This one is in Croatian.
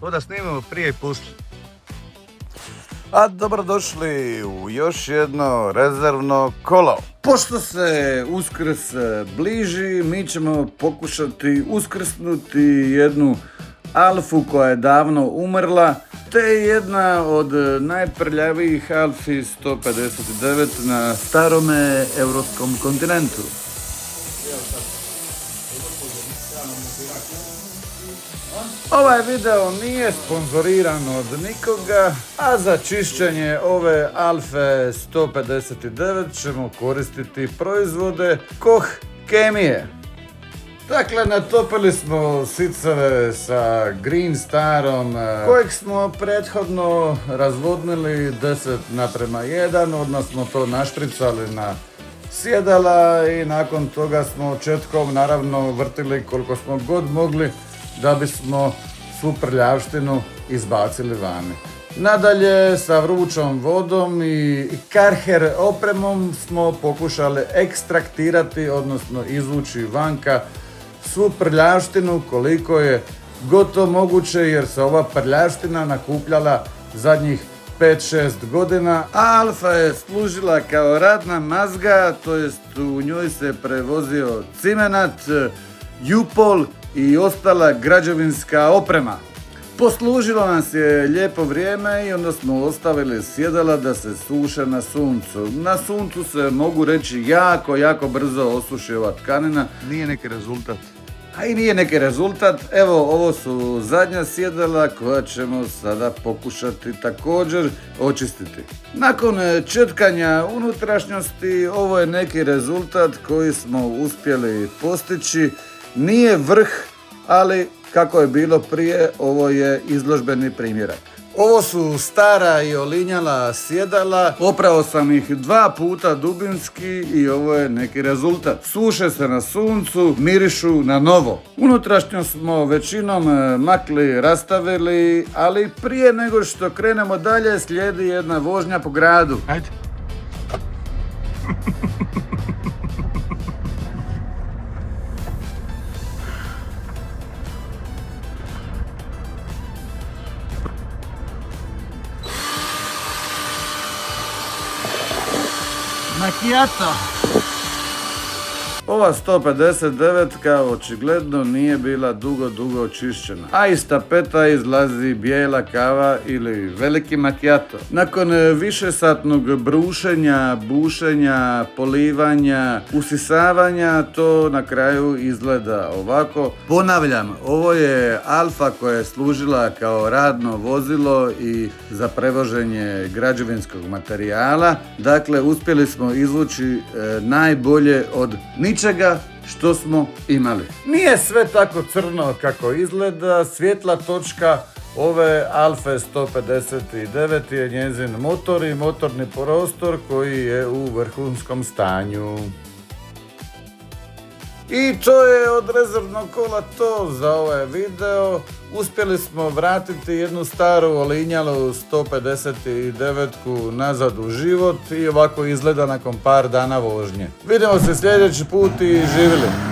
da snimamo prije i poslije. A dobrodošli u još jedno rezervno kolo. Pošto se Uskrs bliži, mi ćemo pokušati uskrsnuti jednu Alfu koja je davno umrla, te jedna od najprljavijih Alfi 159 na starome europskom kontinentu. Ovaj video nije sponzoriran od nikoga, a za čišćenje ove Alfe 159 ćemo koristiti proizvode Koch kemije. Dakle, natopili smo siceve sa Green Starom, kojeg smo prethodno razvodnili 10:1, odmah smo to našpricali na sjedala i nakon toga smo četkom naravno vrtili koliko smo god mogli da bismo svu prljavštinu izbacili vani. Nadalje, sa vrućom vodom i Karcher opremom smo pokušali ekstraktirati, odnosno izvući vanka svu prljavštinu koliko je gotovo moguće, jer se ova prljavština nakupljala zadnjih 5-6 godina. Alfa je služila kao radna mazga, to jest u njoj se prevozio cimenat, jupol i ostala građevinska oprema. Poslužilo nas je lijepo vrijeme i onda smo ostavili sjedala da se suše na suncu. Na suncu se, mogu reći, jako brzo osuši ova tkanina. Nije neki rezultat. A i nije neki rezultat. Evo, ovo su zadnja sjedala koja ćemo sada pokušati također očistiti. Nakon četkanja unutrašnjosti, ovo je neki rezultat koji smo uspjeli postići. Nije vrh, ali kako je bilo prije, ovo je izložbeni primjerak. Ovo su stara i olinjala sjedala, oprao sam ih 2 puta dubinski i ovo je neki rezultat. Suše se na suncu, mirišu na novo. Unutrašnjo smo većinom makli, rastavili, ali prije nego što krenemo dalje slijedi jedna vožnja po gradu. Ajde. Macchiato. Ova 159 kao očigledno nije bila dugo očišćena, a iz tapeta izlazi bijela kava ili veliki macchiato. Nakon višesatnog brušenja, bušenja, polivanja, usisavanja, to na kraju izgleda ovako. Ponavljam, ovo je Alfa koja je služila kao radno vozilo i za prevoženje građevinskog materijala. Dakle, uspjeli smo izvući najbolje od ničega što smo imali. Nije sve tako crno kako izgleda. Svjetla točka ove Alfe 159 je njezin motor i motorni prostor koji je u vrhunskom stanju. I to je od rezervnog kola to za ovaj video. Uspjeli smo vratiti jednu staru olinjalu 159 nazad u život i ovako izgleda nakon par dana vožnje. Vidimo se sljedeći put i živjeli!